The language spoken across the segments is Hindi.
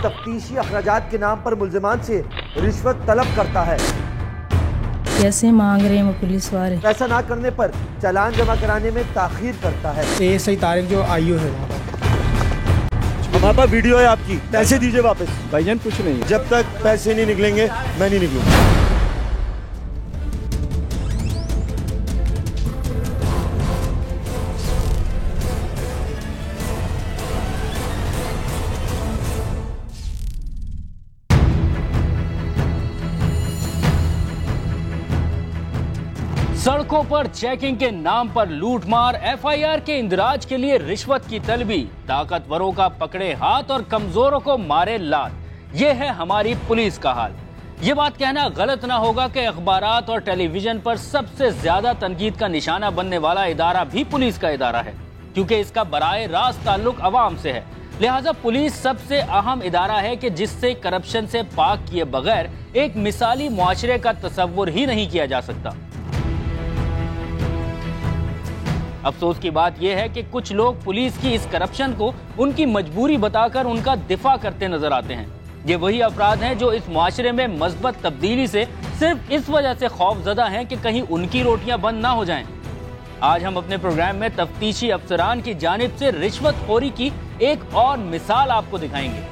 तफ्तीशी अखराजात के नाम पर मुल्जिमान से रिश्वत तलब करता है। कैसे मांग रहे हैं वो पुलिस वाले। पैसा ना करने पर चालान जमा कराने में ताखीर करता है। ASI तारिक जो आईओ है वहाँ पर। हमारे पास वीडियो है आपकी, पैसे दीजिए वापस। भाईजान कुछ नहीं, जब तक पैसे नहीं निकलेंगे मैं नहीं निकलूंगा। सड़कों पर चेकिंग के नाम पर लूटमार, FIR के इंदराज के लिए रिश्वत की तलबी, ताकतवरों का पकड़े हाथ और कमजोरों को मारे लात। ये है हमारी पुलिस का हाल। ये बात कहना गलत ना होगा कि अखबारात और टेलीविजन पर सबसे ज्यादा तनकीद का निशाना बनने वाला इदारा भी पुलिस का इदारा है, क्योंकि इसका बराए रास्त ताल्लुक अवाम से है। लिहाजा पुलिस सबसे अहम इदारा है कि जिससे करप्शन से पाक किए बगैर एक मिसाली मुआशरे का तसव्वुर ही नहीं किया जा सकता। अफसोस की बात यह है कि कुछ लोग पुलिस की इस करप्शन को उनकी मजबूरी बताकर उनका दिफा करते नजर आते हैं। ये वही अफराद हैं जो इस मुआशरे में मस्बत तब्दीली से सिर्फ इस वजह से खौफजदा हैं कि कहीं उनकी रोटियां बंद ना हो जाएं। आज हम अपने प्रोग्राम में तफ्तीशी अफसरान की जानिब से रिश्वतखोरी की एक और मिसाल आपको दिखाएंगे।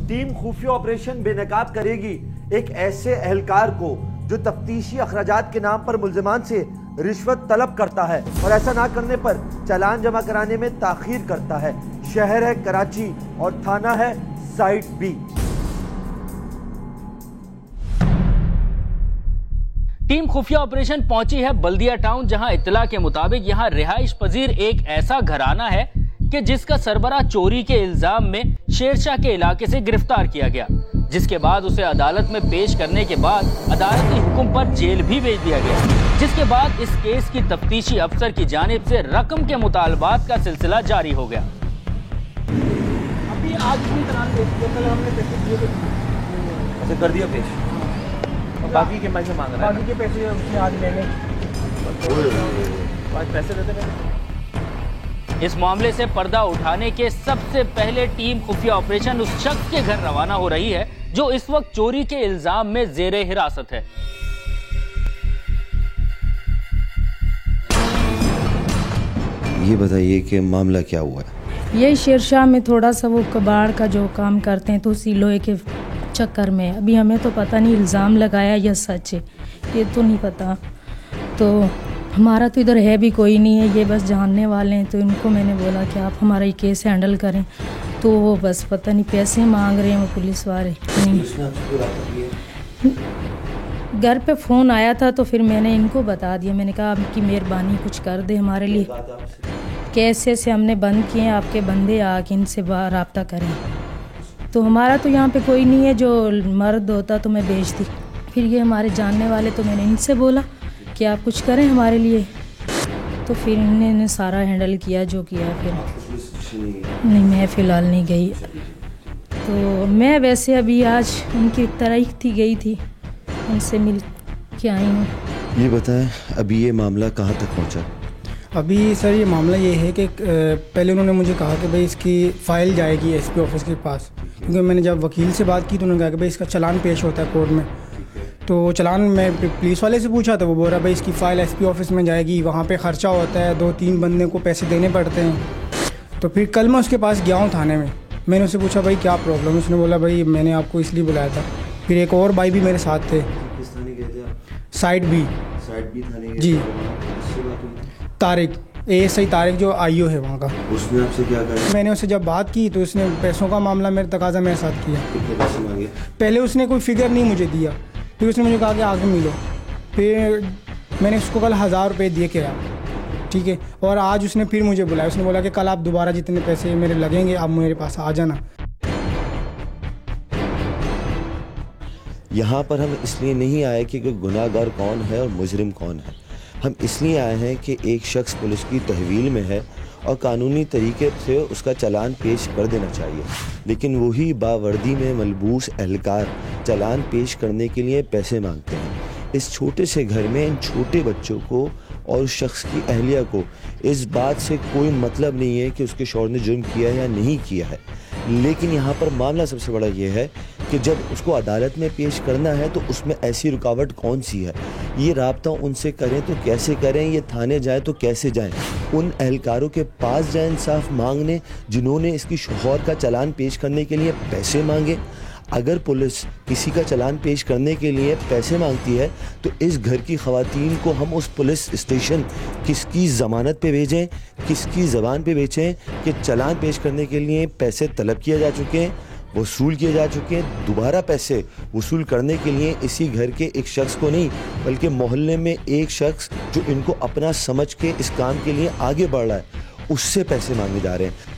टीम खुफिया ऑपरेशन बेनकाब करेगी एक ऐसे एहलकार को जो तफ्तीशी अखराजात के नाम पर मुल्जिमान से रिश्वत तलब करता है और ऐसा ना करने पर चालान जमा कराने में ताखीर करता है। शहर है कराची और थाना है साइट बी। टीम खुफिया ऑपरेशन पहुंची है बल्दिया टाउन, जहां इत्तला के मुताबिक यहां रिहाइश पजीर एक ऐसा घराना है कि जिसका सरबरा चोरी के इल्जाम में शेरशाह के इलाके से गिरफ्तार किया गया, जिसके बाद उसे अदालत में पेश करने के बाद अदालती हुक्म पर जेल भी भेज दिया गया, जिसके बाद इस केस की तफ्तीशी अफसर की जानिब से रकम के मुतालबात का सिलसिला जारी हो गया। अभी आज भी चालान पेश किया, कल हमने पैसे दिए थे, कर दिया पेश, और बाकी के पैसे मांग रहा है। बाकी के पैसे उसने आज लेने, आज पैसे देते हैं। इस मामले से पर्दा उठाने के सबसे पहले टीम खुफिया ऑपरेशन उस शख्स के घर रवाना हो रही है जो इस वक्त चोरी के इल्जाम में जेरे हिरासत है। ये बताइए कि मामला क्या हुआ है? ये शेरशाह में थोड़ा सा वो कबाड़ का जो काम करते हैं तो उसी लोहे के चक्कर में अभी हमें तो पता नहीं इल्ज़ाम लगाया या सच है, ये तो नहीं पता। तो हमारा तो इधर है भी कोई नहीं है, ये बस जानने वाले हैं, तो इनको मैंने बोला कि आप हमारा ये केस हैंडल करें, तो वो बस पता नहीं पैसे मांग रहे हैं वो पुलिस वाले। घर पे फ़ोन आया था तो फिर मैंने इनको बता दिया, मैंने कहा आपकी मेहरबानी कुछ कर दे हमारे लिए, कैसे से हमने बंद किए हैं, आपके बंदे आके इनसे रब्ता करें। तो हमारा तो यहाँ पे कोई नहीं है, जो मर्द होता तो मैं भेजती। फिर ये हमारे जानने वाले, तो मैंने इनसे बोला कि आप कुछ करें हमारे लिए, तो फिर इन्होंने सारा हैंडल किया जो किया। फिर नहीं, मैं फ़िलहाल नहीं गई, तो मैं वैसे अभी आज उनकी तारीख थी गई थी, उनसे मिल के आई हूँ। ये बताएं अभी ये मामला कहाँ तक पहुँचा? अभी सर ये मामला ये है कि पहले उन्होंने मुझे कहा कि भाई इसकी फ़ाइल जाएगी SP ऑफिस के पास, क्योंकि मैंने जब वकील से बात की तो उन्होंने कहा कि भाई इसका चालान पेश होता है कोर्ट में। तो चालान मैं पुलिस वाले से पूछा तो वो बोल रहा भाई इसकी फ़ाइल SP ऑफिस में जाएगी, वहाँ पे ख़र्चा होता है, 2-3 बंदे को पैसे देने पड़ते हैं। तो फिर कल मैं उसके पास गया हूँ थाने में, मैंने उससे पूछा भाई क्या प्रॉब्लम है, उसने बोला भाई मैंने आपको इसलिए बुलाया था। फिर एक और भाई भी मेरे साथ थे। किस थाने गए थे आप? साइट बी थाने जी, तारिक, ASI तारिक जो IO है वहाँ का। उसने आपसे क्या कहा? मैंने उससे जब बात की तो उसने पैसों का मामला मेरे तकाजा मेरे साथ किया। कितने पैसे मांगे? पहले उसने कोई फिगर नहीं मुझे दिया, फिर उसने मुझे कहा कि आगे मिलो, फिर मैंने उसको कल 1000 रुपये दिए किराया, ठीक है। और आज उसने फिर मुझे बुलाया, उसने बोला कि कल आप दोबारा जितने पैसे मेरे लगेंगे आप मेरे पास आ जाना। यहाँ पर हम इसलिए नहीं आए कि गुनाहगार कौन है और मुजरिम कौन है, हम इसलिए आए हैं कि एक शख्स पुलिस की तहवील में है और कानूनी तरीके से उसका चालान पेश कर देना चाहिए, लेकिन वही बावर्दी में मलबूस एहलकार चालान पेश करने के लिए पैसे मांगते हैं। इस छोटे से घर में इन छोटे बच्चों को और उस शख्स की अहलिया को इस बात से कोई मतलब नहीं है कि उसके शौहर ने जुर्म किया है या नहीं किया है। लेकिन यहाँ पर मामला सबसे बड़ा ये है कि जब उसको अदालत में पेश करना है तो उसमें ऐसी रुकावट कौन सी है। ये राब्ता उनसे करें तो कैसे करें, ये थाने जाएं तो कैसे जाएं, उन एहलकारों के पास जाएं इंसाफ मांगने जिन्होंने इसकी शौहर का चालान पेश करने के लिए पैसे मांगे। अगर पुलिस किसी का चालान पेश करने के लिए पैसे मांगती है तो इस घर की ख़वातीन को हम उस पुलिस स्टेशन किसकी ज़मानत पे भेजें, किसकी ज़बान पे बेचें कि चालान पेश करने के लिए पैसे तलब किए जा चुके हैं, वसूल किए जा चुके हैं। दोबारा पैसे वसूल करने के लिए इसी घर के एक शख्स को नहीं बल्कि मोहल्ले में एक शख्स जो इनको अपना समझ के इस काम के लिए आगे बढ़ रहा है उससे पैसे मांगे जा रहे हैं।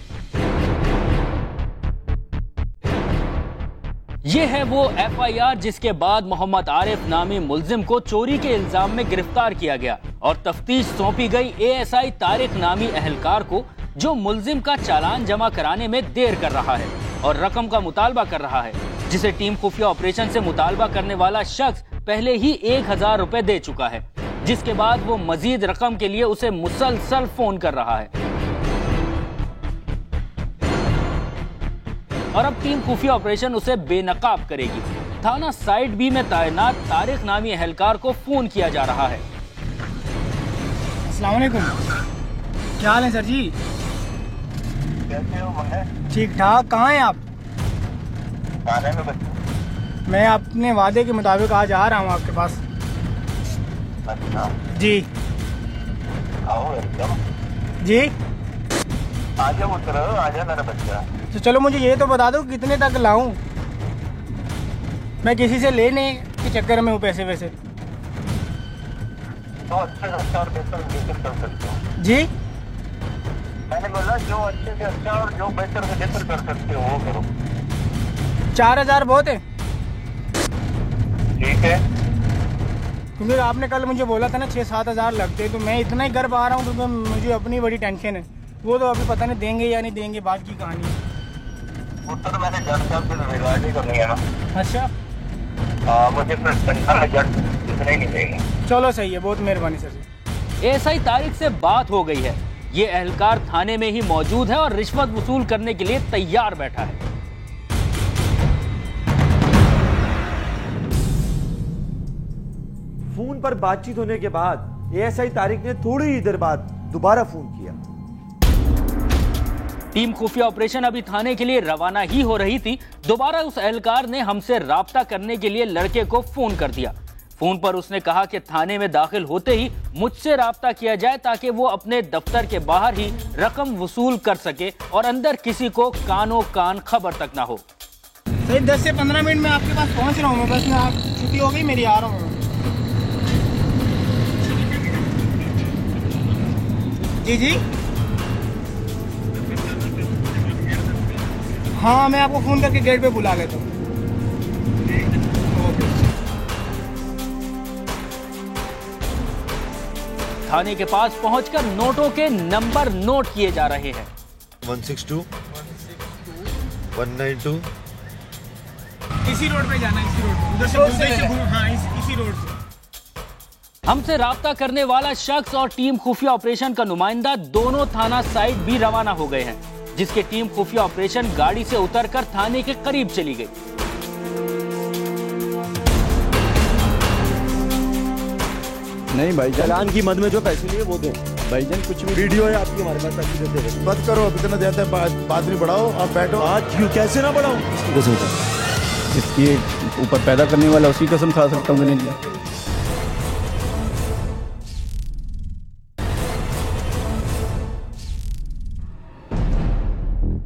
ये है वो एफआईआर जिसके बाद मोहम्मद आरिफ नामी मुल्जिम को चोरी के इल्जाम में गिरफ्तार किया गया और तफ्तीश सौंपी गई एएसआई तारिक नामी अहलकार को, जो मुल्जिम का चालान जमा कराने में देर कर रहा है और रकम का मुतालबा कर रहा है, जिसे टीम खुफिया ऑपरेशन से मुतालबा करने वाला शख्स पहले ही 1000 रुपए दे चुका है, जिसके बाद वो मजीद रकम के लिए उसे मुसलसल फोन कर रहा है। और अब टीम खुफिया ऑपरेशन उसे बेनकाब करेगी। थाना साइड बी में तैनात तारिक नामी अहलकार को फोन किया जा रहा है। अस्सलाम वालेकुम, क्या हाल है सर जी? कैसे हो? ठीक ठाक। कहाँ हैं आप? थाने में बच्चे। मैं अपने वादे के मुताबिक आज आ रहा हूँ आपके पास। अच्छा जी आओ एकदम। जी आजा उतर, आजा मेरा बच्चा। तो चलो मुझे ये तो बता दो कितने तक लाऊं? मैं किसी से लेने के चक्कर में हूँ पैसे वैसे। तो अच्छे से अच्छा और बेहतर बेहतर कर सकते हो। जी मैंने बोला जो अच्छे से अच्छा और जो बेहतर से बेहतर कर सकते हो वो करो। 4000 बहुत है? ठीक है। क्योंकि आपने कल मुझे बोला था ना 6-7 हज़ार लगते, तो मैं इतना ही कर पा रहा हूँ क्योंकि मुझे अपनी बड़ी टेंशन है। वो तो अभी पता नहीं देंगे या नहीं देंगे, बात की कहानी है। वो तो मैंने जज साहब से रिगार्डिंग करनी है ना। अच्छा मुझे जज इतने नहीं देंगे। चलो सही है, बहुत मेहरबानी सर जी। एएसआई तारिक से बात हो गई है। ये अहलकार थाने में ही मौजूद है और रिश्वत वसूल करने के लिए तैयार बैठा है। फोन पर बातचीत होने के बाद एएसआई तारिक ने थोड़ी ही देर बाद दोबारा फोन किया। टीम खुफिया ऑपरेशन अभी थाने के लिए रवाना ही हो रही थी, दोबारा उस एहलकार ने हमसे राब्ता करने के लिए लड़के को फोन कर दिया। फोन पर उसने कहा कि थाने में दाखिल होते ही मुझसे राब्ता किया जाए ताकि वो अपने दफ्तर के बाहर ही रकम वसूल कर सके और अंदर किसी को कानो कान खबर तक ना हो। सही 10 से 15 मिनट में आपके पास पहुंच रहा हूँ मैं। बस मैं छुट्टी हो गई मेरी, आ रहा हूँ। जी जी हाँ, मैं आपको फ़ोन करके गेट पे बुला लेता हूँ। थाने के पास पहुंचकर नोटों के नंबर नोट किए जा रहे हैं। 162 192 इसी रोड पे जाना, इसी रोड पे, उधर से हाँ, इसी रोड से। हमसे राब्ता करने वाला शख्स और टीम खुफिया ऑपरेशन का नुमाइंदा दोनों थाना साइड भी रवाना हो गए हैं, जिसके टीम खुफिया ऑपरेशन गाड़ी से उतरकर थाने के करीब चली गई। नहीं भाई, चालान की मद में जो पैसे लिए वो दें। भाईजान कुछ भी वीडियो है आपकी हमारे पास, पैसे देते हैं। मत करो, अब इतना देते हैं, बात नहीं बढ़ाओ, आप बैठो। आज क्यों कैसे ना बढ़ाऊं? इसकी ऊपर पैदा करने वाला उसकी कसम खा सकता हूँ। मैंने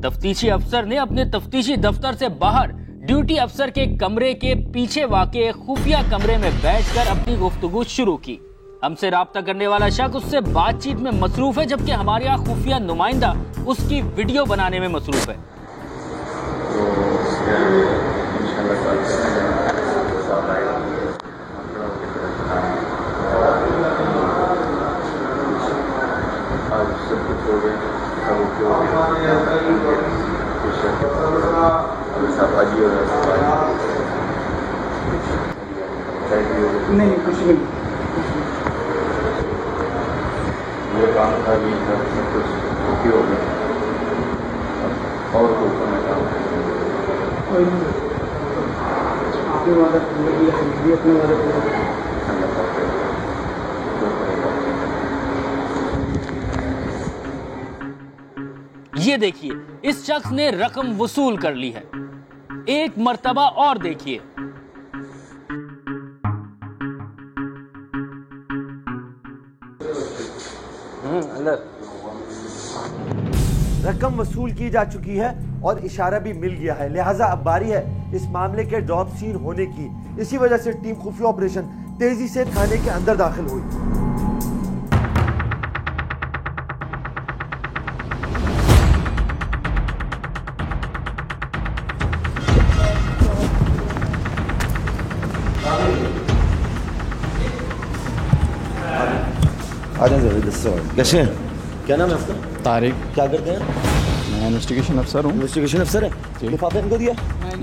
तफ्तीशी अफसर ने अपने तफ्तीशी दफ्तर से बाहर ड्यूटी अफसर के कमरे के पीछे वाक़े खुफिया कमरे में बैठकर अपनी गुफ्तगू शुरू की। हमसे राब्ता करने वाला शख्स उससे बातचीत में मसरूफ है, जबकि हमारे यहाँ खुफिया नुमाइंदा उसकी वीडियो बनाने में मसरूफ है। नहीं कुछ नहीं। ये काम था कि सब कुछ ओके हो गया और कुछ समय काम अपने वादा अपने वादा ये देखिए, इस शख्स ने रकम वसूल कर ली है। एक मर्तबा और देखिए। रकम वसूल की जा चुकी है और इशारा भी मिल गया है, लिहाजा अब बारी है इस मामले के ड्रॉप सीन होने की। इसी वजह से टीम खुफिया ऑपरेशन तेजी से थाने के अंदर दाखिल हुई। कैसे हैं? क्या नाम है आपका? तारिक। क्या करते हैं? मैं इन्वेस्टिगेशन अफसर हूँ। इन्वेस्टिगेशन अफसर है। लिफाफा इनको दिया?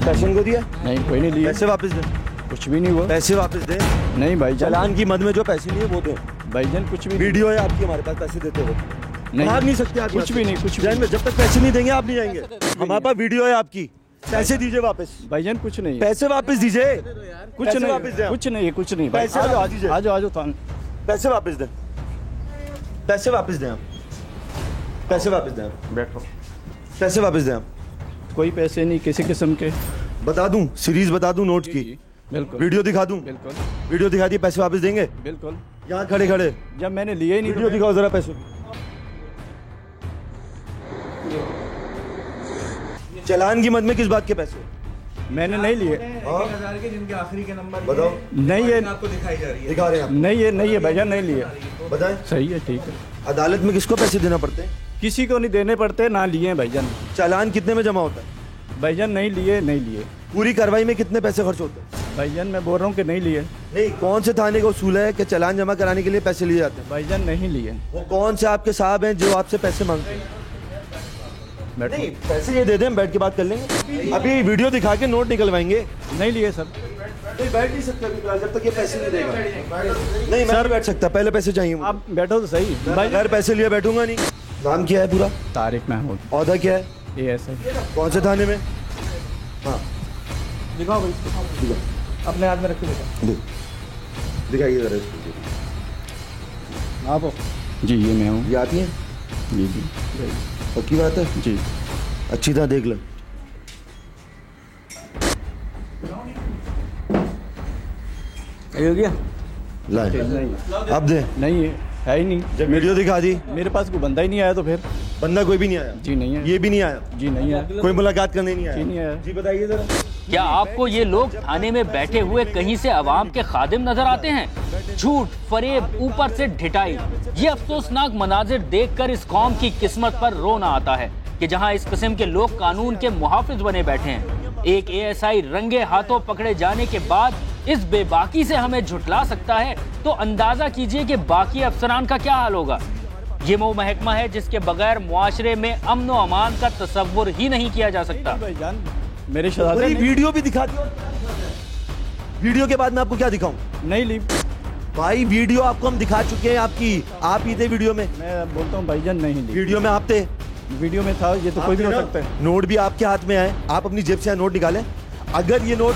पैसे इनको दिया? नहीं, कोई नहीं लिए। पैसे वापस दें। कुछ भी नहीं हुआ। पैसे वापस दें। नहीं भाई, चालान की मद में जो पैसे लिए वो दें। भाईजान कुछ भी वीडियो है आपकी हमारे पास पैसे देते हुए। नहीं, भाग नहीं सकते आप। कुछ भी नहीं, कुछ भी नहीं। जब तक पैसे नहीं देंगे आप नहीं जाएंगे। हमारे पास वीडियो है आपकी। पैसे दीजिए वापस। भाईजान कुछ नहीं, पैसे वापस दीजिए। कुछ नहीं, कुछ नहीं, कुछ नहीं। पैसे आ वापस दीजिए। जाओ। पैसे वापस दें। पैसे वापस दें आप। पैसे वापस दें आप। बैठो। पैसे वापस दें आप। कोई पैसे नहीं किसी किस्म के। बता दूं, सीरीज बता दूं नोट की? बिल्कुल। वीडियो दिखा दूं? बिल्कुल। वीडियो दिखा दिए, पैसे वापस देंगे? बिल्कुल। यहाँ खड़े खड़े जब मैंने लिए ही नहीं। वीडियो दिखाओ जरा पैसों की। चालान की मद में किस बात के पैसे? मैंने नहीं लिए। 1000 के जिनके आखिरी के नंबर बताओ। नहीं है, आपको दिखाई जा रही है। दिखा रहे हैं आप? नहीं है भैया, नहीं लिए। बताएं। सही है, ठीक है। अदालत में किसको पैसे देना पड़ते हैं? किसी को नहीं देने पड़ते, ना लिए हैं भाईजान। चालान कितने में जमा होता है? भाईजान नहीं लिए। पूरी कार्रवाई में कितने पैसे खर्च होते हैं? भाईजान मैं बोल रहा हूँ कि नहीं लिए। नहीं, कौन से थाने का उसूल है कि चालान जमा कराने के लिए पैसे लिए जाते हैं? भाईजान नहीं लिए। वो कौन से आपके साहब हैं जो आपसे पैसे मांगते हैं? बैठो। नहीं, पैसे ये दे दें, बैठ के बात कर लेंगे। अभी वीडियो दिखा के नोट निकलवाएंगे। नहीं लिए सर। नहीं, बैठ नहीं सकते अभी जब तक ये पैसे नहीं देगा। नहीं, मैं नहीं बैठ सकता, पहले पैसे चाहिए मुझे। आप बैठो तो सही। अगर पैसे लिए बैठूंगा नहीं। नाम क्या है पूरा? तारिक महमूद। औहदा क्या है? ASI। कौन से थाने में? हाँ, दिखाओ भाई, दिखाओ। अपने हाथ में रख के दिखाओ। दिखाइए जरा इसको। आप जी ये मैं हूँ। ये आती है? जी। पक्की बात है? जी। अच्छी तरह देख लो। हो गया? लाए अब दे। नहीं है ही नहीं। जब वीडियो दिखा दी, मेरे पास कोई बंदा ही नहीं आया तो फिर। बंदा कोई भी नहीं आया? जी नहीं है। ये भी नहीं आया? जी नहीं है। कोई मुलाकात करने नहीं आया? जी नहीं आया। जी बताइए जरा। क्या आपको ये लोग थाने में बैठे हुए कहीं से अवाम के खादिम नजर आते हैं? झूठ, फरेब, ऊपर से ढिठाई। ये अफसोसनाक मनाजिर देखकर इस कौम की किस्मत पर रोना आता है कि जहां इस किस्म के लोग कानून के मुहाफिज बने बैठे हैं। एक ASI रंगे हाथों पकड़े जाने के बाद इस बेबाकी से हमें झुठला सकता है, तो अंदाजा कीजिए कि बाकी अफसरान का क्या हाल होगा। ये वो महकमा है जिसके बगैर मुआशरे में अमन व अमान का तसव्वुर ही नहीं किया जा सकता। भाईजान मेरे भाई वीडियो भी दिखा दियो। वीडियो के बाद मैं आपको क्या दिखाऊं? नहीं ली भाई, वीडियो आपको हम दिखा चुके हैं आपकी। आप ही थे वीडियो में। मैं बोलता हूँ भाईजान नहीं ली। वीडियो में आप थे। वीडियो में था, ये तो कोई भी हो सकता है। नोट भी आपके हाथ में है, आप अपनी जेब से नोट निकालें। अगर ये नोट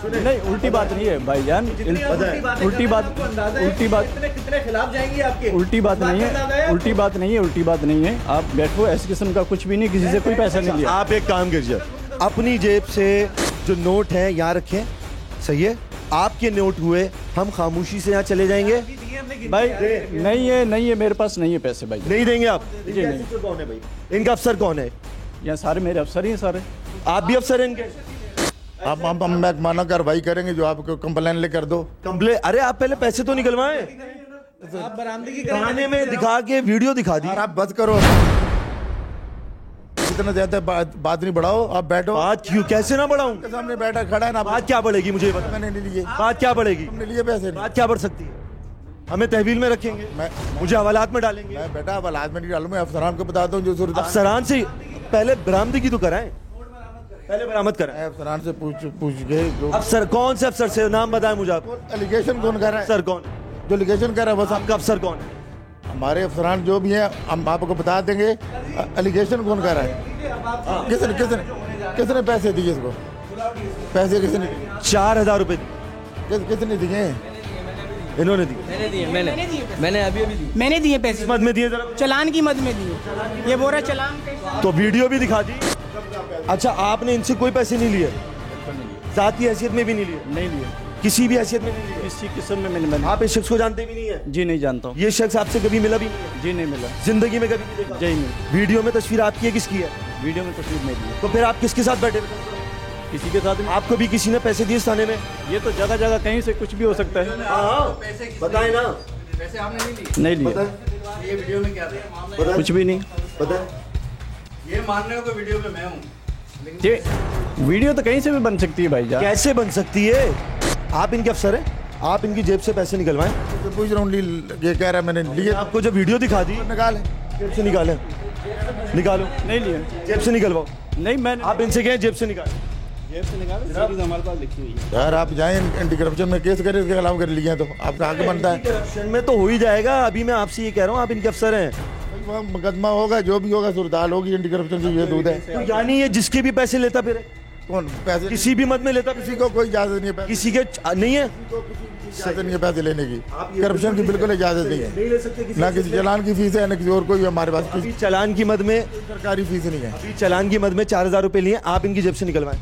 नहीं, उल्टी बात नहीं है भाईजान। उल्टी बात कितने खिलाफ जाएंगी आपके? उल्टी बात नहीं है। उल्टी बात नहीं है। आप बैठो, ऐसे किस्म का कुछ भी नहीं, किसी से कोई पैसा नहीं लिया। आप एक काम कीजिए, अपनी जेब से जो नोट है यहाँ रखें। सही है, आपके नोट हुए, हम खामोशी से यहाँ चले जाएंगे। भाई नहीं है, मेरे पास नहीं है पैसे भाई। नहीं देंगे आप? जी नहीं। कौन है भाई? इनका अफसर कौन है? यहाँ सारे मेरे अफसर ही हैं सारे। आप भी अफसर हैं इनके? आप हम माना कार्रवाई करेंगे, जो आपको कंप्लेन ले कर दो। कंप्लेन? अरे आप पहले पैसे तो निकलवाएं। आप बरामदगी थाने में दिखा के वीडियो दिखा दी। आप बस करो, इतना ज्यादा बात नहीं बढ़ाओ। आप बैठो। बात क्यों, कैसे ना बढ़ाऊं? सामने बैठा खड़ा है ना। बात क्या बढ़ेगी मुझे बता। मैंने नहीं लिए। बात क्या बढ़ेगी? हमने लिए पैसे। बात क्या बढ़ सकती है? हमें तहवील में रखेंगे, मुझे हवालात में डालेंगे। मैं बेटा हवालात में नहीं डालूंगा, अफसरान को बताता हूँ जो सूरत। अफसरान से पहले बरामदगी तो कराएं, पहले बरामद कराएं। अफसरान से पूछ के जो अफसर कौन से अफसर से नाम बताएं मुझे आप। एलिगेशन कौन कर रहा है? अफसर कौन है? जो एलिगेशन कर रहा है बस आपका अफसर कौन है? हमारे अफसरान जो भी हैं हम आपको बता देंगे। एलिगेशन कौन कर रहा है? किसने पैसे दिए इसको? पैसे किसने दिए? 4,000 रुपए किसने दिए? इन्होंने दिए। मैंने अभी दिए। मैंने दिए पैसे मद में दिए, जरा चलान की मद में दिए। ये बोल रहा चलान तो वीडियो भी दिखा दी। अच्छा, आपने इनसे कोई पैसे नहीं लिए? जाती हैसियत में भी नहीं लिए? नहीं लिए, किसी भी हैसियत में नहीं लिए? किसी किस्म में मैंने आप इस शख्स को जानते भी नहीं है? जी नहीं जानता हूँ। ये शख्स आपसे कभी मिला भी नहीं है? जी नहीं मिला, जिंदगी में कभी नहीं देखा? जी नहीं। वीडियो में तस्वीर आपकी है, किसकी है? वीडियो में तस्वीर नहीं दी। तो फिर आप किसके साथ बैठे थे? किसी के साथ? आपको भी किसी ने पैसे दिए इस थाने में? ये तो जगह जगह कहीं से कुछ भी हो सकता है। बताए ना। पैसे आपने नहीं लिए? ये वीडियो में क्या था? कुछ भी नहीं। ये मानने को वीडियो में मैं हूँ। ये वीडियो तो कहीं से भी बन सकती है भाई जान। कैसे बन सकती है? आप इनके अफसर हैं, आप इनकी जेब से पैसे निकलवाएं। तो पूछ रहा हूँ, ये कह रहा है मैंने लिए। आपको जब वीडियो दिखा दी, निकाले, जेब से निकालें, निकालो। नहीं लिए, जेब से निकलवाओ। नहीं मैंने। आप इनसे कहें जेब से निकाल, जेब से निकाले, सीरीज हमारे पास लिखी हुई है। यार आप जाएं एंटी करप्शन में केस करें, इसके खिलाफ कर लिए तो आपका हक बनता है। करप्शन में तो हो ही जाएगा। अभी मैं आपसे ये कह रहा हूँ, आप इनके अफसर हैं। वहाँ मुकदमा होगा, जो भी होगा सुरताल होगी। एंटी करप्शन की ये दूध है। तो यानी ये जिसके भी पैसे लेता फिर कौन पैसे? किसी भी मद में लेता, किसी को कोई इजाजत नहीं है, किसी के नहीं है, इजाजत नहीं है पैसे लेने की। करप्शन की बिल्कुल इजाजत नहीं है। नहीं ले सकते ना किसी चलान की फीस है, ना किसी और कोई हमारे पास अभी चालान की मद में, सरकारी फीस नहीं है। अभी चालान की मद में 4,000 रुपए लिए, आप इनकी जेब से निकलवाएं।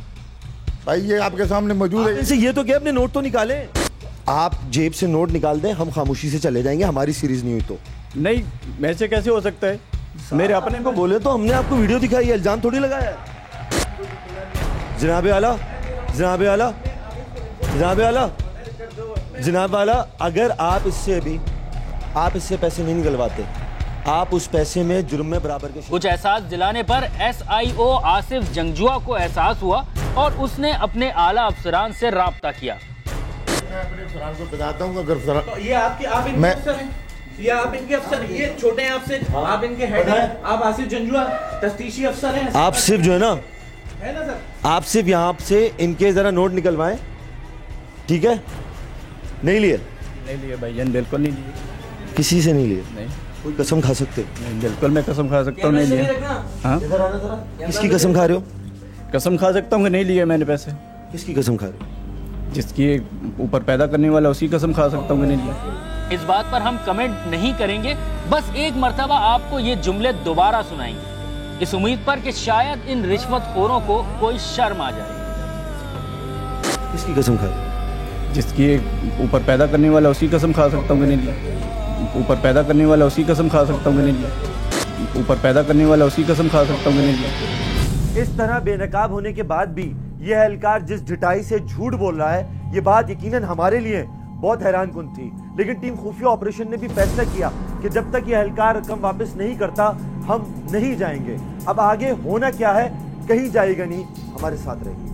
भाई ये आपके सामने मौजूद है। इनसे ये तो क्या, अपने नोट तो निकालें। आप जेब से नोट निकाल दें, हम खामोशी से चले जाएंगे, हमारी सीरीज नहीं हुई तो। नहीं, मेरे से कैसे हो सकता है? मेरे अपने को बोले तो हमने आपको वीडियो दिखाई है, इल्जाम थोड़ी लगाया है। जनाब आला, जनाब आला, जनाब आला, जनाब आला, अगर आप इससे पैसे नहीं निकलवाते, आप उस पैसे में जुर्म में बराबर के। कुछ एहसास दिलाने पर SIO आसिफ जंगजुआ को एहसास हुआ और उसने अपने आला अफसरान से राब्ता किया। मैं अपने अफसरान को बताता हूँ, अगर ये आपके, आप इनके अफसर हैं, ये आप इनके अफसर हैं, ये छोटे हैं आपसे, आप इनके हेड हैं, आप आसिफ जंगजुआ तफ्तीशी अफसर हैं। आप सिर्फ जो है ना सर, आप सिर्फ यहाँ से इनके जरा नोट निकलवाएं, ठीक है? नहीं लिए? नहीं लिए भाईजान, बिल्कुल नहीं लिए। किसी से नहीं लिए? नहीं। कोई कसम खा सकते? नहीं, बिल्कुल मैं कसम खा सकता हूँ नहीं लिए। हाँ, किसकी कसम खा रहे हो? कसम खा सकता हूँ कि नहीं लिए मैंने पैसे। किसकी कसम खा रहे हो? जिसकी ऊपर पैदा करने वाला उसकी कसम खा सकता हूँ कि नहीं लिए। इस बात पर हम कमेंट नहीं करेंगे, बस एक मर्तबा आपको ये जुमले दोबारा सुनाएंगे, इस उम्मीद पर कि शायद इन रिश्वतखोरों को कोई शर्म आ जाए। किसकी कसम खा रहे हो? जिसकी ऊपर पैदा करने वाला उसकी कसम खा सकता हूँ कि नहीं लिए। ऊपर पैदा करने वाला उसकी कसम खा सकता हूँ कि नहीं लिए। ऊपर पैदा करने वाला उसकी कसम खा सकता हूँ कि नहीं लिए। इस तरह बेनकाब होने के बाद भी यह एहलकार जिस ढिठाई से झूठ बोल रहा है, ये बात यकीनन हमारे लिए बहुत हैरानकुन थी। लेकिन टीम खुफिया ऑपरेशन ने भी फैसला किया कि जब तक यह एहलकार रकम वापस नहीं करता, हम नहीं जाएंगे। अब आगे होना क्या है, कहीं जाएगा नहीं, हमारे साथ रहेगा।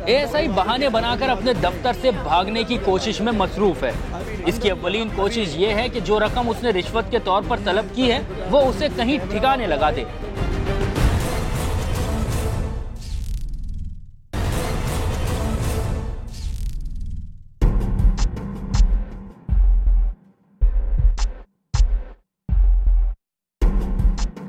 ASI बहाने बनाकर अपने दफ्तर से भागने की कोशिश में मसरूफ है। इसकी अव्वलीन कोशिश ये है कि जो रकम उसने रिश्वत के तौर पर तलब की है, वो उसे कहीं ठिकाने लगा दे।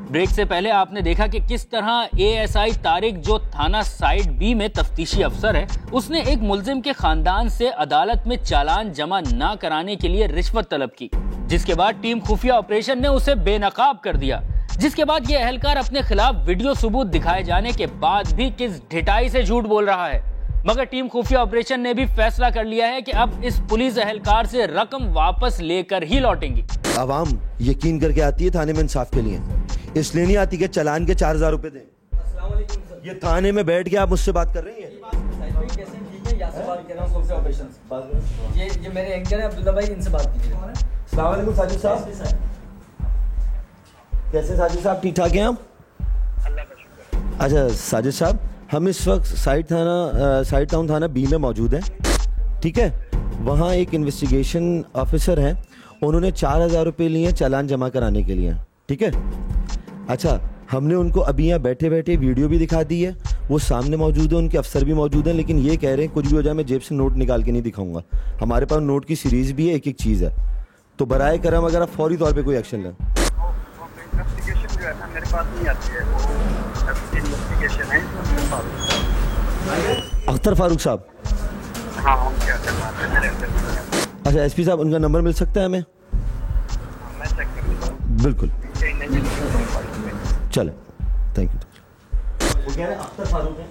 ब्रेक से पहले आपने देखा कि किस तरह ASI तारिक, जो थाना साइड B में तफ्तीशी अफसर है, उसने एक मुल्जिम के खानदान से अदालत में चालान जमा ना कराने के लिए रिश्वत तलब की, जिसके बाद टीम खुफिया ऑपरेशन ने उसे बेनकाब कर दिया। जिसके बाद ये अहलकार अपने खिलाफ वीडियो सबूत दिखाए जाने के बाद भी किस ढिठाई से झूठ बोल रहा है। मगर टीम खुफिया ऑपरेशन ने भी फैसला कर लिया है कि अब इस पुलिस अहलकार से रकम वापस लेकर ही लौटेंगी। आवाम यकीन करके आती है थाने में इंसाफ के लिए, इसलिए नहीं आती कि चालान के 4,000 रुपए दें। ये थाने में बैठ के आप मुझसे बात कर रही हैं? ये मेरे एंकर हैं अब्दुल्ला भाई, इनसे बात कीजिए। अस्सलाम वालेकुम साजिद साहब। कैसे साजिद साहब, ठीक ठाक हैं आप? अच्छा साजिद साहब, हम इस वक्त साइड टाउन थाना B में मौजूद हैं, ठीक है? वहाँ एक इन्वेस्टिगेशन ऑफिसर हैं, उन्होंने 4,000 रुपये लिए चालान जमा कराने के लिए, ठीक है? अच्छा, हमने उनको अभी यहाँ बैठे बैठे वीडियो भी दिखा दी है वो सामने मौजूद है, उनके अफसर भी मौजूद हैं, लेकिन ये कह रहे हैं कुछ भी हो जाए मैं जेब से नोट निकाल के नहीं दिखाऊंगा। हमारे पास नोट की सीरीज भी है, एक एक चीज़ है। तो बराए करम अगर आप फौरी तौर पे कोई एक्शन लें। इन्वेस्टिगेशन जो है ना मेरे पास नहीं आती है, वो इन्वेस्टिगेशन है अख्तर फारूक साहब। हाँ, हम क्या करना है मेरे अंदर। अच्छा एसपी साहब, उनका नंबर मिल सकता है हमें? मैं चेक कर लूँगा। बिल्कुल, चले, थैंक यू। वो कह रहे हैं अख्तर फारूक हैं,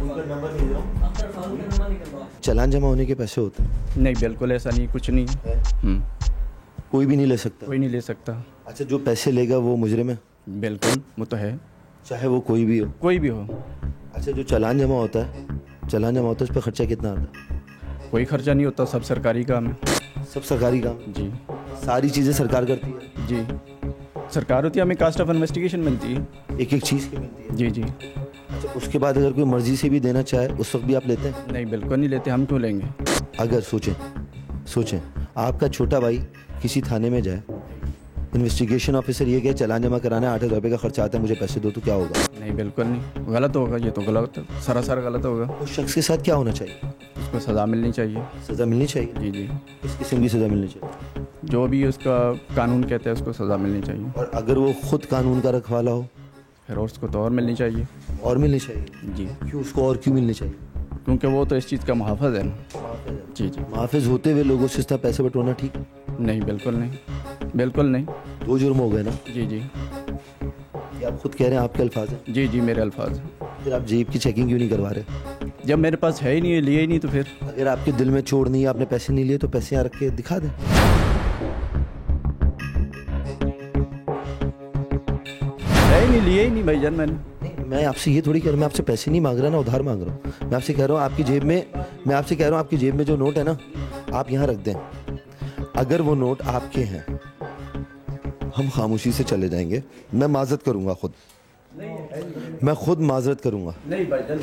उनका नंबर नहीं दे रहा हूँ। चालान जमा होने के पैसे होते हैं? नहीं, बिल्कुल ऐसा नहीं, कुछ नहीं। कोई भी नहीं ले सकता? कोई नहीं ले सकता। अच्छा, जो पैसे लेगा वो मुजरिम है? बिल्कुल, वो तो है, चाहे वो कोई भी हो। कोई भी हो। अच्छा, जो चालान जमा होता है, चालान जमा होता है, उस पर खर्चा कितना आता है? कोई खर्चा नहीं होता, सब सरकारी काम है। सब सरकारी काम? जी। सारी चीज़ें सरकार करती है? जी, सरकार होती है, हमें कास्ट ऑफ इन्वेस्टिगेशन मिलती है, एक एक चीज़ की मिलती है? जी जी। अच्छा, उसके बाद अगर कोई मर्जी से भी देना चाहे उस वक्त भी आप लेते हैं? नहीं, बिल्कुल नहीं लेते, हम क्यों लेंगे। अगर सोचें आपका छोटा भाई किसी थाने में जाए, इन्वेस्टिगेशन ऑफिसर ये कहे चालान जमा कराना है, 8,000 रुपये का खर्चा आता है, मुझे पैसे दो, तो क्या होगा? नहीं, बिल्कुल नहीं, गलत होगा, ये तो गलत, सरासर गलत होगा। उस शख्स के साथ क्या होना चाहिए? उसको सज़ा मिलनी चाहिए। सज़ा मिलनी चाहिए? जी जी। किस किस्म की सज़ा मिलनी चाहिए? जो भी उसका कानून कहते हैं उसको सज़ा मिलनी चाहिए। और अगर वो खुद कानून का रखवाला हो फिर उसको तो और मिलनी चाहिए। और मिलनी चाहिए? जी। क्यों, उसको और क्यों मिलनी चाहिए? क्योंकि वो तो इस चीज़ का मुहाफ़िज़ है ना। जी जी। मुहाफ़िज़ होते हुए लोगों से इस तरह पैसे बटोरना ठीक? नहीं, बिल्कुल नहीं, बिल्कुल नहीं। 2 जुर्म हो गए ना? जी जी। ये आप खुद कह रहे हैं, आपके अल्फाज हैं? जी जी, मेरे अल्फाज हैं। फिर आप जेब की चेकिंग क्यों नहीं करवा रहे? जब मेरे पास है ही नहीं, लिए ही नहीं, तो फिर अगर आपके दिल में चोर नहीं है, आपने पैसे नहीं लिए, तो पैसे यहाँ रख के दिखा दें। है ही नहीं, लिए ही नहीं भाईजान मैंने। मैं आपसे ये थोड़ी कह रहा हूँ, मैं आपसे पैसे नहीं मांग रहा ना, उधार मांग रहा हूँ। मैं आपसे कह रहा हूँ आपकी जेब में, मैं आपसे कह रहा हूँ आपकी जेब में जो नोट है ना, आप यहाँ रख दें। अगर वो नोट आपके हैं, हम खामोशी से चले जाएंगे। मैं माजरत करूँगा खुद, मैं खुद माजरत करूँगा। नहीं भाईजान,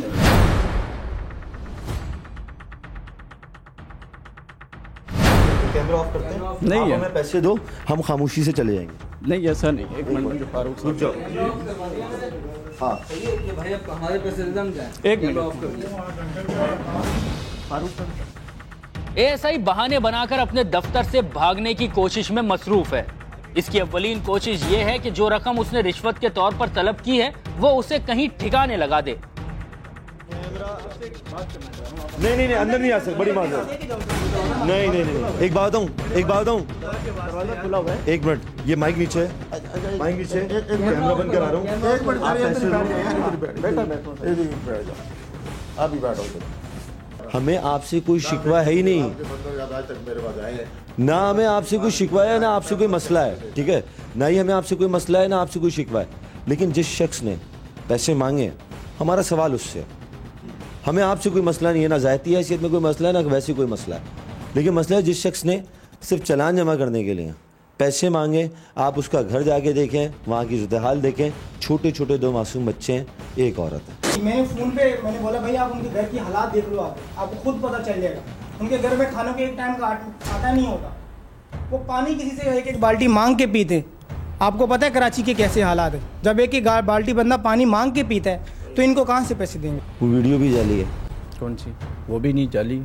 कैमरा ऑफ करते हैं? नहीं है। हमें पैसे दो, हम खामोशी से चले जाएंगे। नहीं, ऐसा नहीं। एक मिनट फारूक साहब, जाओ। हाँ, भाई अब हमारे पैसे जम जाए। एक मिनट। एएसआई बहाने बनाकर अपने दफ्तर से भागने की कोशिश में मसरूफ है। इसकी अव्वलीन कोशिश ये है कि जो रकम उसने रिश्वत के तौर पर तलब की है वो उसे कहीं ठिकाने लगा दे। नहीं, अंदर नहीं आ सकते, बड़ी माजरत। नहीं, एक बात बताऊं, एक मिनट, ये माइक नीचे है, माइक नीचे, कैमरा बंद करा रहा हूँ। एक मिनट, आप भी बैठो। हमें आपसे कोई शिकवा है ही नहीं ना, हमें आपसे कोई शिकवा है ना आपसे कोई मसला है, ठीक है ना ही हमें आपसे कोई मसला है ना आपसे कोई शिकवा है। लेकिन जिस शख्स ने पैसे मांगे, हमारा सवाल उससे, हमें आपसे कोई मसला नहीं है, ना ज़ाती हैसियत में कोई मसला है ना वैसे कोई मसला है। लेकिन मसला है जिस शख्स ने सिर्फ चालान जमा करने के लिए पैसे मांगे, आप उसका घर जाके देखें, वहाँ की सूरत-ए-हाल देखें, छोटे छोटे 2 मासूम बच्चे हैं, एक औरत है। मैंने फ़ोन पे मैंने बोला भाई आप उनके घर की हालात देख लो, आपको खुद पता चल जाएगा। उनके घर में खानों के एक टाइम का आटा नहीं होता, वो पानी किसी से एक बाल्टी मांग के पीते। आपको पता है कराची के कैसे हालात है, जब एक बाल्टी बंदा पानी मांग के पीता है तो इनको कहाँ से पैसे देंगे। वो वीडियो भी जाली है। कौन सी? वो भी नहीं जाली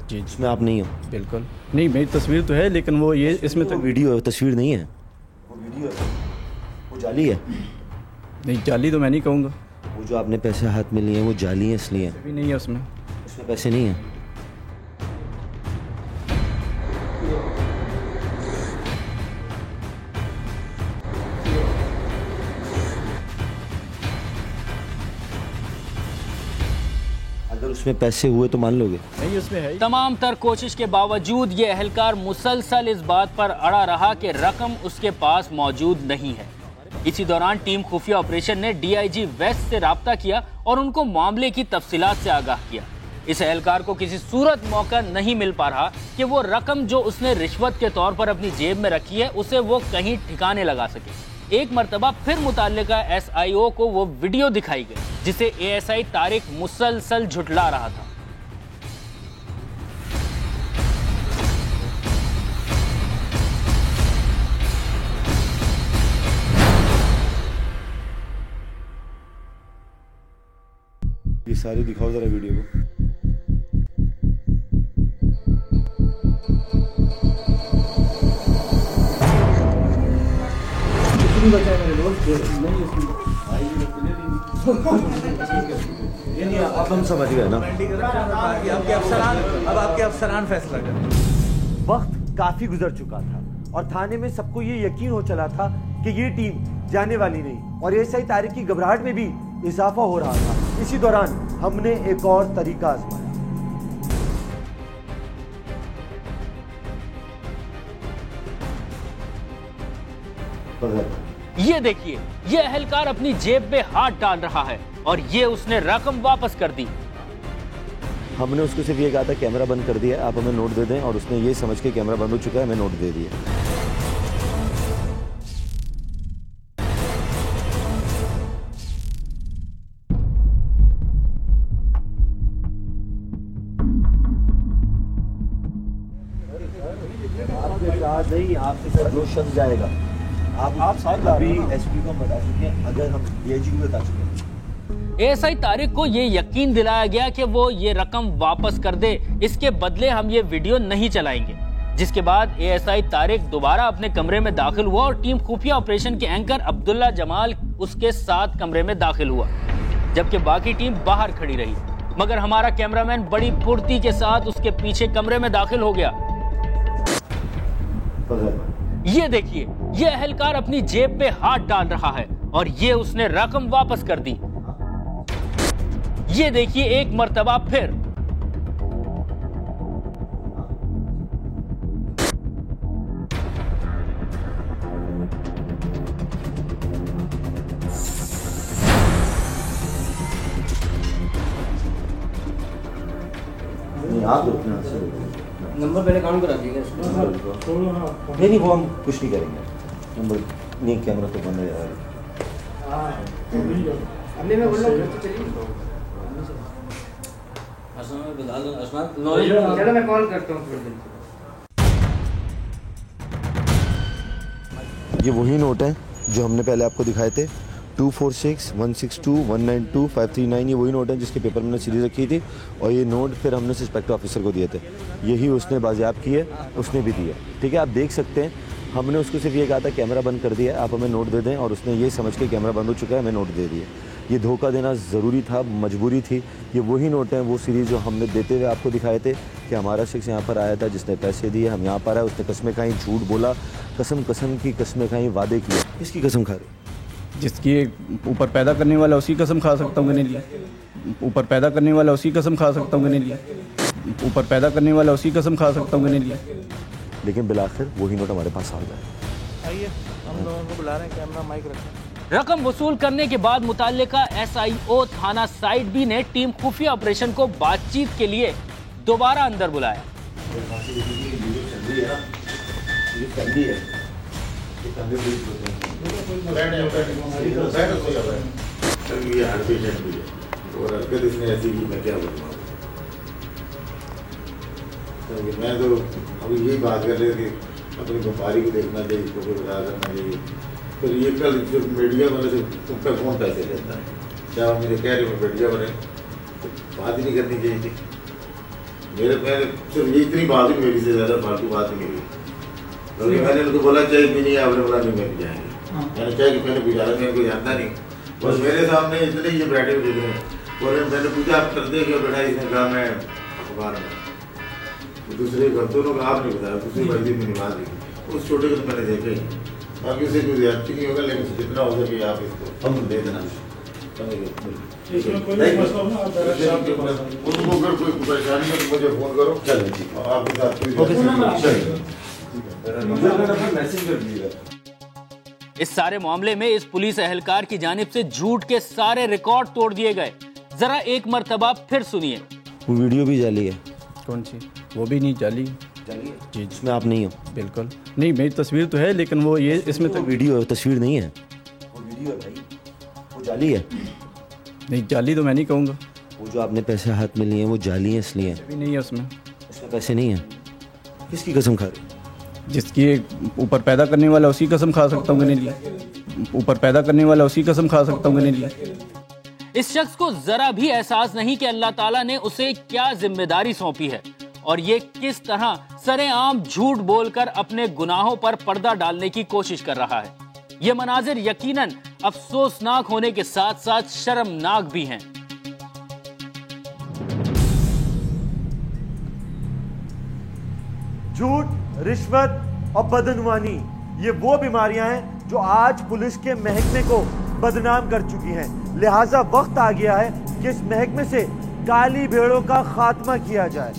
जी। इसमें आप नहीं हो? बिल्कुल नहीं, मेरी तस्वीर तो है, लेकिन वो ये इसमें तो वीडियो है, तस्वीर नहीं है। वो वीडियो है, वो जाली है। नहीं, जाली तो मैं नहीं कहूँगा। वो जो आपने पैसे हाथ में लिए हैं वो जाली है, इसलिए भी नहीं है उसमें पैसे नहीं है। अगर उसमें पैसे हुए तो मान लोगे? नहीं, उसमें है। तमाम तर कोशिश के बावजूद ये अहलकार मुसलसल इस बात पर अड़ा रहा कि रकम उसके पास मौजूद नहीं है। इसी दौरान टीम खुफिया ऑपरेशन ने डीआईजी वेस्ट से राब्ता किया और उनको मामले की तफसीलात से आगाह किया। इस अहलकार को किसी सूरत मौका नहीं मिल पा रहा कि वो रकम जो उसने रिश्वत के तौर पर अपनी जेब में रखी है उसे वो कहीं ठिकाने लगा सके। एक मरतबा फिर मुताल्लिका एसआईओ को वो वीडियो दिखाई गई जिसे एएसआई तारिक मुसलसल झुठला रहा था। सारी दिखाओ जरा वीडियो को। अब हम समझ गए ना। अब आपके अफसरान फैसला करें। वक्त काफी गुजर चुका था और थाने में सबको ये यकीन हो चला था कि ये टीम जाने वाली नहीं, और एएसआई तारिक की घबराहट में भी इजाफा हो रहा था। इसी दौरान हमने एक और तरीका आजमाया। ये देखिए, ये अहलकार अपनी जेब में हाथ डाल रहा है और ये उसने रकम वापस कर दी। हमने उसको सिर्फ ये कहा था कैमरा बंद कर दिया, आप हमें नोट दे दें, और उसने ये समझ के कैमरा बंद हो चुका है हमें नोट दे दिया। आपके साथ नहीं, आपके साथ जो शख्स जाएगा आप साथ अभी एसपी को बता चुके हैं, अगर हम डीआईजी को बता चुके हैं। एएसआई तारिक को ये यकीन दिलाया गया कि वो ये रकम वापस कर दे, इसके बदले हम ये वीडियो नहीं चलाएंगे। जिसके बाद एएसआई तारिक दोबारा अपने कमरे में दाखिल हुआ और टीम खुफिया ऑपरेशन के एंकर अब्दुल्ला जमाल उसके साथ कमरे में दाखिल हुआ, जबकि बाकी टीम बाहर खड़ी रही। मगर हमारा कैमरामैन बड़ी फुर्ती के साथ उसके पीछे कमरे में दाखिल हो गया। ये देखिए, ये अहलकार अपनी जेब पे हाथ डाल रहा है और ये उसने रकम वापस कर दी। ये देखिए एक मर्तबा फिर। नंबर पहले काउंट करा दीजिएगा। नहीं वो हम कुछ नहीं करेंगे, नंबर नहीं, कैमरा तो बंद है यार। मैं कॉल करता हूँ। ये वही नोट है जो हमने पहले आपको दिखाए थे, 246, 162, 192, 539। ये वही नोट है जिसके पेपर में सीरीज रखी थी, और ये नोट फिर हमने इंस्पेक्टर ऑफिसर को दिए थे, यही उसने बाजियाब किए, उसने भी दिया। ठीक है, आप देख सकते हैं, हमने उसको सिर्फ ये कहा था कैमरा बंद कर दिया, आप हमें नोट दे दें, और उसने ये समझ के कैमरा बंद हो चुका है हमें नोट दे दिए। ये धोखा देना ज़रूरी था, मजबूरी थी। ये वही नोट हैं, वो सीरीज़ जो हमने देते हुए आपको दिखाए थे कि हमारा शख्स यहाँ पर आया था जिसने पैसे दिए, हम यहाँ पर आए, उसने कस्में खाई, झूठ बोला, कसम की कस्में खाई, वादे किए। इसकी कसम खा रहे, जिसकी ऊपर पैदा करने वाला उसी कसम खा सकता हूँ कि नहीं लिया, ऊपर पैदा करने वाला उसी कसम खा सकता हूँ कि नहीं लिया, ऊपर पैदा करने वाला उसी कसम खा सकता हूँ कि नहीं लिया। लेकिन बिलाखिर वही नोट हमारे पास आ गया। आइए, हम लोगों को बुला रहे हैं, कैमरा माइक रखें। रकम वसूल करने के बाद मुताल्लिका एसआईओ थाना साइड बी ने टीम खुफिया ऑपरेशन को बातचीत के लिए दोबारा अंदर बुलाया। मैं तो अभी यही बात कर रहे थे, अपनी व्यापारी को देखना चाहिए, इसको कोई बता करना चाहिए। फिर ये कल जो मीडिया वाले से तुम पे कौन पैसे लेता है, क्या आप मुझे कह रहे हो मीडिया वाले, तो बात ही नहीं करनी चाहिए थी। मेरे पहले सिर्फ ये इतनी बात ही मेरी से ज़्यादा फालतू बात नहीं मेरी, बल्कि मैंने उनको बोला चाहे भी नहीं, आपने बोला नहीं मैं भी जाएंगे। मैंने चाहे कि मैंने पूछा था, मैं कोई जानता नहीं, बस मेरे सामने इतने ये बैठे हुए थे। बोले मैंने पूछा आप कर दे क्या बेटा, इसने कहा मैं अखबार में, दूसरे दोनों का आप नहीं बताया, दूसरी वर्दी में निभा दी। उस छोटे को तो मैंने देखा ही, बाकी उसे कोई रिएक्ट नहीं होगा, लेकिन जितना हो सके आप इसको हम दे देना। उनको अगर कोई परेशानी हो तो मुझे फोन करो, चलो आपके साथ मैसेज कर दीजिएगा। इस सारे मामले में इस पुलिस एहलकार की जानिब से झूठ के सारे रिकॉर्ड तोड़ दिए गए। जरा एक मर्तबा फिर सुनिए। वो वीडियो भी जाली है। कौन सी? वो भी नहीं जाली जी, इसमें आप नहीं हो। बिल्कुल नहीं, मेरी तस्वीर तो है, लेकिन वो ये इसमें तो वीडियो है, तस्वीर नहीं है। वो वीडियो है भाई, वो जाली है। नहीं जाली तो मैं नहीं कहूँगा। वो जो आपने पैसे हाथ में लिए हैं वो जाली है, इसलिए भी नहीं है उसमें पैसे नहीं है। किसकी कसम खा रहे? जिसकी ऊपर पैदा करने वाला उसी कसम खा सकता हूँ कि नहीं लिया, ऊपर पैदा करने वाला उसी कसम खा सकता हूँ कि नहीं लिया। इस शख्स को जरा भी एहसास नहीं कि अल्लाह ताला ने उसे क्या जिम्मेदारी सौंपी है और ये किस तरह सरेआम झूठ बोलकर अपने गुनाहों पर पर्दा डालने की कोशिश कर रहा है। ये मनाजिर यकीनन अफसोसनाक होने के साथ साथ शर्मनाक भी हैं। झूठ, रिश्वत और बदनुमानी, ये वो बीमारियां हैं जो आज पुलिस के महकमे को बदनाम कर चुकी हैं। लिहाजा वक्त आ गया है कि इस महकमे से काली भेड़ों का खात्मा किया जाए।